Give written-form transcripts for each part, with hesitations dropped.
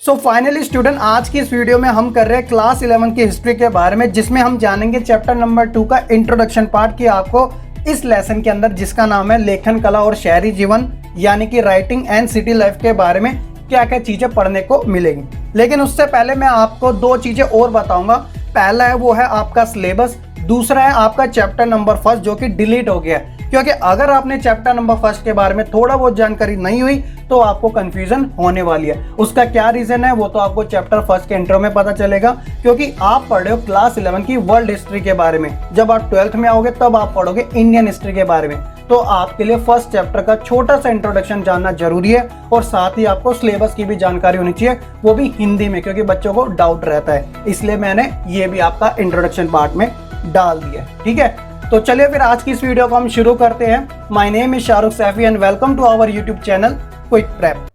So finally student, आज की इस वीडियो में हम कर रहे हैं क्लास 11 की हिस्ट्री के बारे में, जिसमें हम जानेंगे चैप्टर नंबर 2 का इंट्रोडक्शन पार्ट कि आपको इस लेसन के अंदर, जिसका नाम है लेखन कला और शहरी जीवन यानी कि राइटिंग एंड सिटी लाइफ के बारे में क्या क्या चीज़ें पढ़ने को मिलेंगी। लेकिन उससे पहले मैं आपको दो चीज़ें और बताऊंगा। पहला है वो है आपका सिलेबस, दूसरा है आपका चैप्टर नंबर 1 जो कि डिलीट हो गया है। क्योंकि अगर आपने चैप्टर नंबर 1 के बारे में थोड़ा बहुत जानकारी नहीं हुई तो आपको कंफ्यूजन होने वाली है। उसका क्या रीजन है वो तो आपको चैप्टर 1 के इंट्रो में पता चलेगा, क्योंकि आप पढ़ रहे हो क्लास 11 की वर्ल्ड हिस्ट्री के बारे में। जब आप 12th में आओगे तब आप पढ़ोगे इंडियन हिस्ट्री के बारे में। तो आपके लिए फर्स्ट चैप्टर का छोटा सा इंट्रोडक्शन जानना जरूरी है, और साथ ही आपको सिलेबस की भी जानकारी होनी चाहिए, वो भी हिंदी में, क्योंकि बच्चों को डाउट रहता है। इसलिए मैंने ये भी आपका इंट्रोडक्शन पार्ट में डाल दिया। ठीक है, तो चलिए फिर आज की इस वीडियो को हम शुरू करते हैं। My name is Shahrukh Saifi and welcome to our YouTube channel Quick Prep.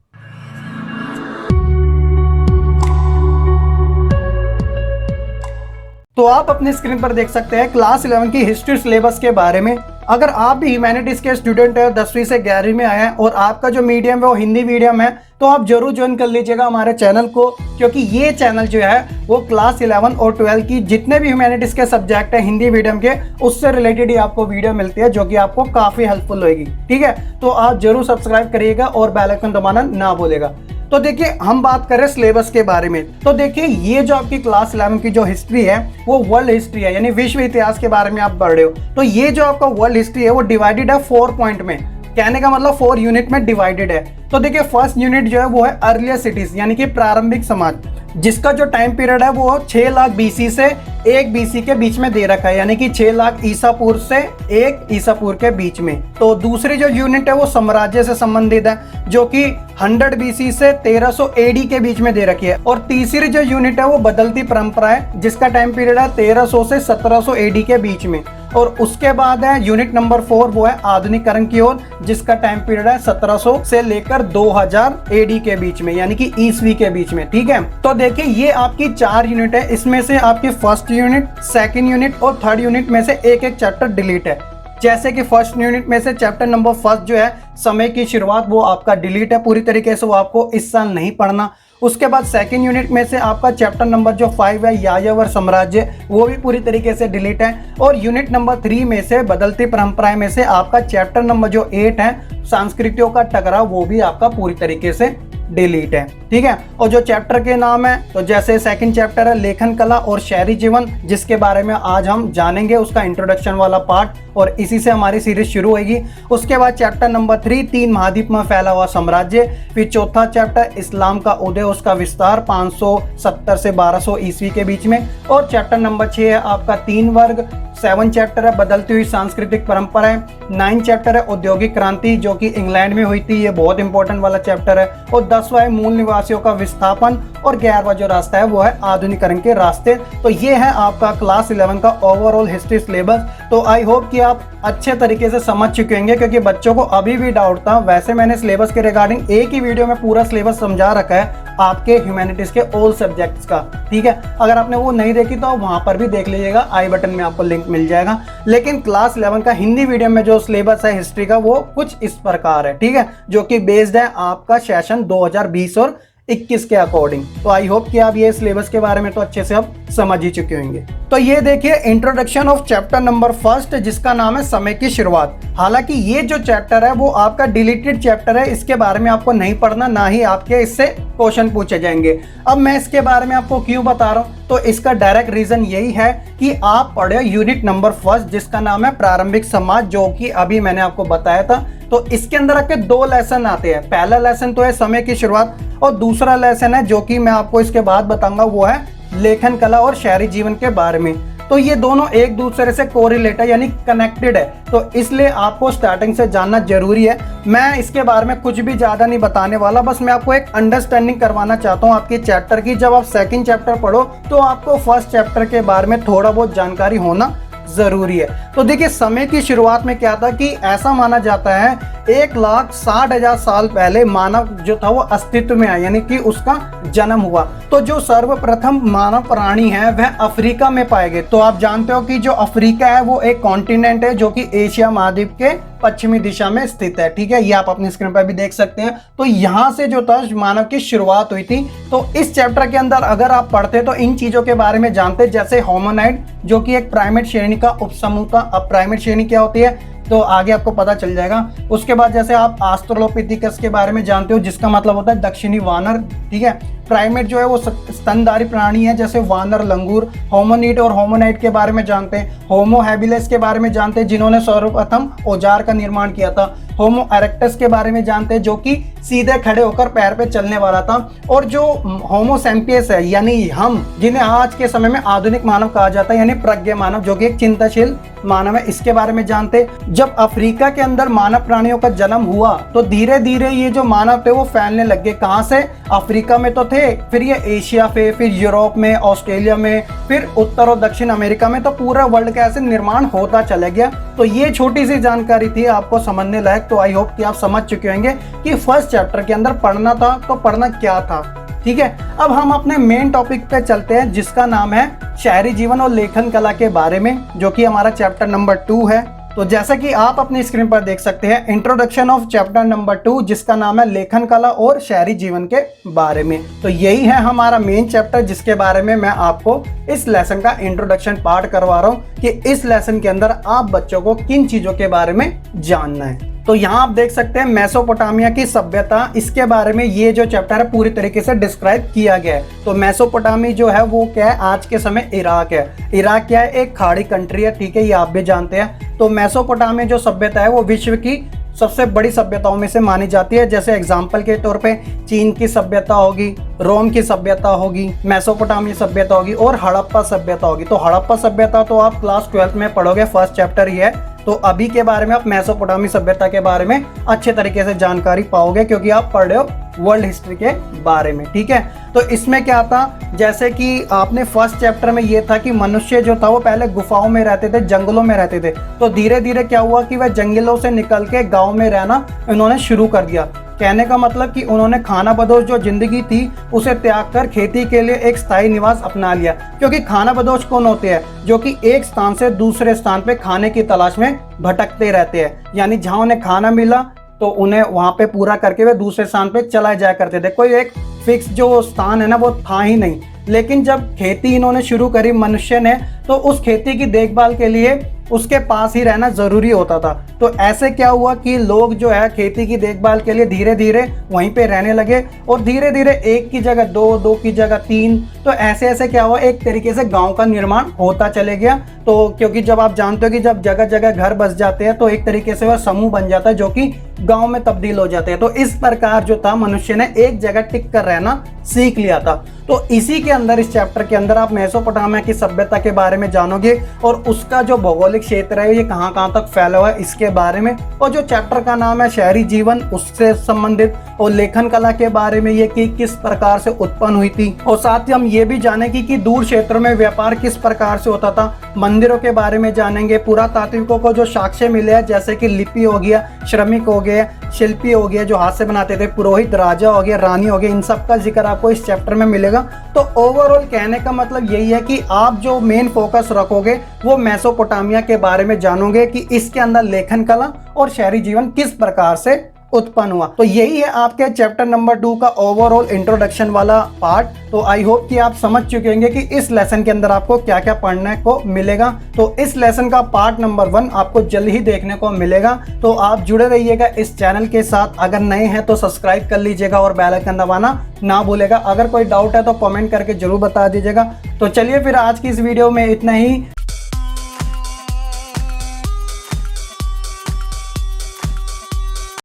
तो आप अपनी स्क्रीन पर देख सकते हैं क्लास 11 की हिस्ट्री सिलेबस के बारे में। अगर आप भी ह्यूमैनिटीज के स्टूडेंट है, 10वीं से 11वीं में आए हैं और आपका जो मीडियम है वो हिंदी मीडियम है, तो आप जरूर ज्वाइन कर लीजिएगा हमारे चैनल को, क्योंकि ये चैनल जो है वो क्लास 11 और 12 की जितने भी ह्यूमैनिटीज के सब्जेक्ट है हिंदी मीडियम के, उससे रिलेटेड ही आपको वीडियो मिलती है, जो कि आपको काफी हेल्पफुल होगी। ठीक है, तो आप जरूर सब्सक्राइब करिएगा और बेल आइकन दबाना ना भूलेगा। तो देखिए, हम बात करें सिलेबस के बारे में, तो देखिए ये जो आपकी क्लास 11 की जो हिस्ट्री है वो वर्ल्ड हिस्ट्री है, यानी विश्व इतिहास के बारे में आप पढ़ रहे हो। तो ये जो आपका वर्ल्ड हिस्ट्री है वो डिवाइडेड है 4 पॉइंट में, कहने का मतलब 4 यूनिट में डिवाइडेड है। तो देखिए फर्स्ट यूनिट जो है वो है अर्लियर सिटीज, यानी कि प्रारंभिक समाज, जिसका जो टाइम पीरियड है वो 6 लाख BC से 1 BC के बीच में दे रखा है, यानी कि 6 लाख ईसा पूर्व से 1 ईसा पूर्व के बीच में। तो दूसरी जो यूनिट है वो साम्राज्य से संबंधित है, जो कि 100 BC से 1300 AD के बीच में दे रखी है। और तीसरी जो यूनिट है वो बदलती परंपरा है, जिसका टाइम पीरियड है 1300 से 1700 AD के बीच में। और उसके बाद है यूनिट नंबर 4, वो है आधुनिकरण की ओर, जिसका टाइम पीरियड है 1700 से लेकर 2000 AD के बीच में, यानी कि ईस्वी के बीच में। ठीक है, तो देखिए ये आपकी 4 यूनिट है, इसमें से आपकी फर्स्ट यूनिट, सेकंड यूनिट और थर्ड यूनिट में से एक एक चैप्टर डिलीट है। जैसे कि फर्स्ट यूनिट में से चैप्टर नंबर 1 जो है समय की शुरुआत, वो आपका डिलीट है पूरी तरीके से, वो आपको इस साल नहीं पढ़ना। उसके बाद सेकंड यूनिट में से आपका चैप्टर नंबर जो 5 है यायावर साम्राज्य, वो भी पूरी तरीके से डिलीट है। और यूनिट नंबर 3 में से बदलती परंपराएं में से आपका चैप्टर नंबर जो 8 है संस्कृतियों का टकराव, वो भी आपका पूरी तरीके से डिलीट है। ठीक है, और जो चैप्टर के नाम है, तो जैसे सेकंड चैप्टर है लेखन कला और शहरी जीवन, जिसके बारे में आज हम जानेंगे, उसका इंट्रोडक्शन वाला पार्ट, और इसी से हमारी सीरीज शुरू होगी। उसके बाद चैप्टर नंबर 3 3 महाद्वीप में फैला हुआ साम्राज्य, फिर चौथा चैप्टर इस्लाम का उदय, उसका विस्तार 570 से 1200 ईस्वी के बीच में। और चैप्टर नंबर 6 है आपका 3 वर्ग। 7 चैप्टर है बदलती हुई सांस्कृतिक परंपराएं। 9 चैप्टर है औद्योगिक क्रांति, जो कि इंग्लैंड में हुई थी, ये बहुत इंपॉर्टेंट वाला चैप्टर है। और 10वां है मूल निवासियों का विस्थापन, और 11वां जो रास्ता है वो है आधुनिकरण के रास्ते। तो ये है आपका क्लास 11 का ओवरऑल हिस्ट्री सिलेबस। तो आई होप कि आप अच्छे तरीके से समझ चुके होंगे, क्योंकि बच्चों को अभी भी डाउट था। वैसे मैंने सिलेबस के रिगार्डिंग एक ही वीडियो में पूरा सिलेबस समझा रखा है आपके ह्यूमैनिटीज के ऑल सब्जेक्ट्स का। ठीक है, अगर आपने वो नहीं देखी तो वहां पर भी देख लीजिएगा, आई बटन में आपको लिंक मिल जाएगा। लेकिन क्लास 11 का हिंदी मीडियम में जो सिलेबस है हिस्ट्री का, वो कुछ इस प्रकार है। ठीक है, जो कि बेस्ड है आपका सेशन 2020 और 21 के अकॉर्डिंग। तो आई होप कि आप ये सिलेबस के बारे में तो अच्छे से अब समझ ही चुके होंगे। तो ये देखिए इंट्रोडक्शन ऑफ चैप्टर नंबर 1, जिसका नाम है समय की शुरुआत। हालांकि ये जो चैप्टर है वो आपका डिलीटेड चैप्टर है, इसके बारे में आपको नहीं पढ़ना, ना ही आपके इससे क्वेश्चन पूछे जाएंगे। अब मैं इसके बारे में आपको क्यों बता रहा हूँ, तो इसका डायरेक्ट रीजन यही है कि आप पढ़े यूनिट नंबर 1, जिसका नाम है प्रारंभिक समाज, जो कि अभी मैंने आपको बताया था। तो इसके अंदर आपके 2 लेसन आते हैं। पहला लेसन तो है समय की शुरुआत, और दूसरा लेसन है जो कि मैं आपको इसके बाद बताऊंगा, वो है लेखन कला और शहरी जीवन के बारे में। तो ये दोनों एक दूसरे से कोरिलेट है, यानी कनेक्टेड है, तो इसलिए आपको स्टार्टिंग से जानना जरूरी है। मैं इसके बारे में कुछ भी ज्यादा नहीं बताने वाला, बस मैं आपको एक अंडरस्टैंडिंग करवाना चाहता हूँ आपके चैप्टर की। जब आप सेकंड चैप्टर पढ़ो तो आपको फर्स्ट चैप्टर के बारे में थोड़ा बहुत जानकारी होना जरूरी है। तो देखिए समय की शुरुआत में क्या था कि ऐसा माना जाता है 1,60,000 साल पहले मानव जो था वो अस्तित्व में आया, यानी कि उसका जन्म हुआ। तो जो सर्वप्रथम मानव प्राणी है वह अफ्रीका में पाए गए। तो आप जानते हो कि जो अफ्रीका है वो एक कॉन्टिनेंट है जो कि एशिया महाद्वीप के पश्चिमी दिशा में स्थित है, ठीक है। ये आप अपनी स्क्रीन पर भी देख सकते हैं। तो यहाँ से जो था मानव की शुरुआत हुई थी। तो इस चैप्टर के अंदर अगर आप पढ़ते तो इन चीजों के बारे में जानते, जैसे होमोनाइड जो कि एक प्राइमेट श्रेणी का उपसमूह था। अब प्राइमेट श्रेणी क्या होती है तो आगे आपको पता चल जाएगा। उसके बाद जैसे आप ऑस्ट्रेलोपिथेकस के बारे में जानते हो जिसका मतलब होता है दक्षिणी वानर, ठीक है। प्राइमेट जो है वो स्तनधारी प्राणी है, जैसे वानर, लंगूर। होमोनिड और होमोनाइड के बारे में जानते हैं। होमो हैबिलिस के बारे में जानते हैं जिन्होंने सर्वप्रथम औजार का निर्माण किया था। होमो इरेक्टस के बारे में जानते हैं जो कि सीधे खड़े होकर पैर पे चलने वाला था। और जो होमो सैम्पियस है यानी हम, जिन्हें आज के समय में आधुनिक मानव कहा जाता है, यानी प्रज्ञ मानव जो कि एक चिंताशील मानव है, इसके बारे में जानते। जब अफ्रीका के अंदर मानव प्राणियों का जन्म हुआ तो धीरे धीरे ये जो मानव थे वो फैलने लग गए। कहाँ से? अफ्रीका में तो थे, फिर ये एशिया पे, फिर यूरोप में, ऑस्ट्रेलिया में, फिर उत्तर और दक्षिण अमेरिका में, तो पूरा वर्ल्ड का ऐसे निर्माण होता चला गया। तो ये छोटी सी जानकारी थी आपको समझने लायक। तो आई होप कि आप समझ चुके होंगे कि फर्स्ट चैप्टर के अंदर पढ़ना था तो पढ़ना क्या था, ठीक है। अब हम अपने मेन टॉपिक पे चलते हैं जिसका नाम है शहरी जीवन और लेखन कला के बारे में, जो कि हमारा चैप्टर नंबर 2 है। तो जैसा कि आप अपनी स्क्रीन पर देख सकते हैं, इंट्रोडक्शन ऑफ चैप्टर नंबर 2 जिसका नाम है लेखन कला और शहरी जीवन के बारे में। तो यही है हमारा मेन चैप्टर जिसके बारे में मैं आपको इस लेसन का इंट्रोडक्शन पार्ट करवा रहा हूँ कि इस लेसन के अंदर आप बच्चों को किन चीजों के बारे में जानना है। तो यहाँ आप देख सकते हैं मेसोपोटामिया की सभ्यता, इसके बारे में ये जो चैप्टर है पूरी तरीके से डिस्क्राइब किया गया है। तो मेसोपोटामी जो है वो क्या है? आज के समय इराक है। इराक क्या है? एक खाड़ी कंट्री है, ठीक है, ये आप भी जानते हैं। तो मेसोपोटामिया जो सभ्यता है वो विश्व की सबसे बड़ी सभ्यताओं में से मानी जाती है। जैसे एग्जाम्पल के तौर पे चीन की सभ्यता होगी, रोम की सभ्यता होगी, मेसोपोटामिया सभ्यता होगी और हड़प्पा सभ्यता होगी। तो हड़प्पा सभ्यता तो आप क्लास 12th में पढ़ोगे, फर्स्ट चैप्टर ही है। तो अभी के बारे में आप मेसोपोटामी सभ्यता के बारे में अच्छे तरीके से जानकारी पाओगे क्योंकि आप पढ़ रहे हो वर्ल्ड हिस्ट्री के बारे में, ठीक है। तो इसमें क्या था, जैसे कि आपने फर्स्ट चैप्टर में ये था कि मनुष्य जो था वो पहले गुफाओं में रहते थे, जंगलों में रहते थे। तो धीरे धीरे क्या हुआ कि वह जंगलों से निकल के गाँव में रहना इन्होंने शुरू कर दिया। कहने का मतलब कि उन्होंने खाना बदोश जो जिंदगी थी उसे त्याग कर खेती के लिए एक स्थायी निवास अपना लिया। क्योंकि खाना बदोश कौन होते हैं? जो कि एक स्थान से दूसरे स्थान पे खाने की तलाश में भटकते रहते हैं, यानी जहां उन्हें खाना मिला तो उन्हें वहां पे पूरा करके वे दूसरे स्थान पे चलाए जाया करते थे। कोई एक फिक्स जो स्थान है ना वो था ही नहीं। लेकिन जब खेती इन्होंने शुरू करी मनुष्य ने, तो उस खेती की देखभाल के लिए उसके पास ही रहना जरूरी होता था। तो ऐसे क्या हुआ कि लोग जो है खेती की देखभाल के लिए धीरे धीरे वहीं पे रहने लगे और धीरे धीरे एक की जगह दो की जगह 3। तो ऐसे ऐसे क्या हुआ, एक तरीके से गांव का निर्माण होता चले गया। तो क्योंकि जब आप जानते हो कि जब जगह जगह घर बस जाते हैं तो एक तरीके से वह समूह बन जाता है जो कि गांव में तब्दील हो जाते हैं। तो इस प्रकार जो था मनुष्य ने एक जगह टिक कर रहना सीख लिया था। तो इसी के अंदर इस चैप्टर के अंदर आप मेसोपोटामिया की सभ्यता के बारे में जानोगे और उसका जो भौगोलिक क्षेत्र है ये कहाँ कहाँ तक फैला हुआ है इसके बारे में। और जो चैप्टर का नाम है शहरी जीवन, उससे संबंधित और लेखन कला के बारे में, ये कि किस प्रकार से उत्पन्न हुई थी। और साथ ही हम ये भी जानेंगे कि दूर क्षेत्रों में व्यापार किस प्रकार से होता था। मंदिरों के बारे में जानेंगे, पुरातात्विकों को जो साक्ष्य मिले हैं जैसे कि लिपि हो गया, श्रमिक हो गए, शिल्पी हो गया जो हाथ से बनाते थे, पुरोहित, राजा हो गया, रानी हो गया, इन सब का जिक्र आपको इस चैप्टर में मिलेगा। तो ओवरऑल कहने का मतलब यही है कि आप जो मेन फोकस रखोगे वो मेसोपोटामिया के बारे में जानोगे कि इसके अंदर लेखन कला और शहरी जीवन किस प्रकार से उत्पन्न हुआ। तो यही है आपके चैप्टर नंबर 2 का ओवरऑल इंट्रोडक्शन वाला पार्ट। तो आई होप कि आप समझ चुके होंगे कि इस लेसन के अंदर आपको क्या क्या पढ़ने को मिलेगा। तो इस लेसन का पार्ट नंबर 1 आपको जल्द ही देखने को मिलेगा। तो आप जुड़े रहिएगा इस चैनल के साथ। अगर नए हैं तो सब्सक्राइब कर लीजिएगा और बेल आइकन दबाना ना भूलेगा। अगर कोई डाउट है तो कमेंट करके जरूर बता दीजिएगा। तो चलिए फिर आज की इस वीडियो में इतना ही।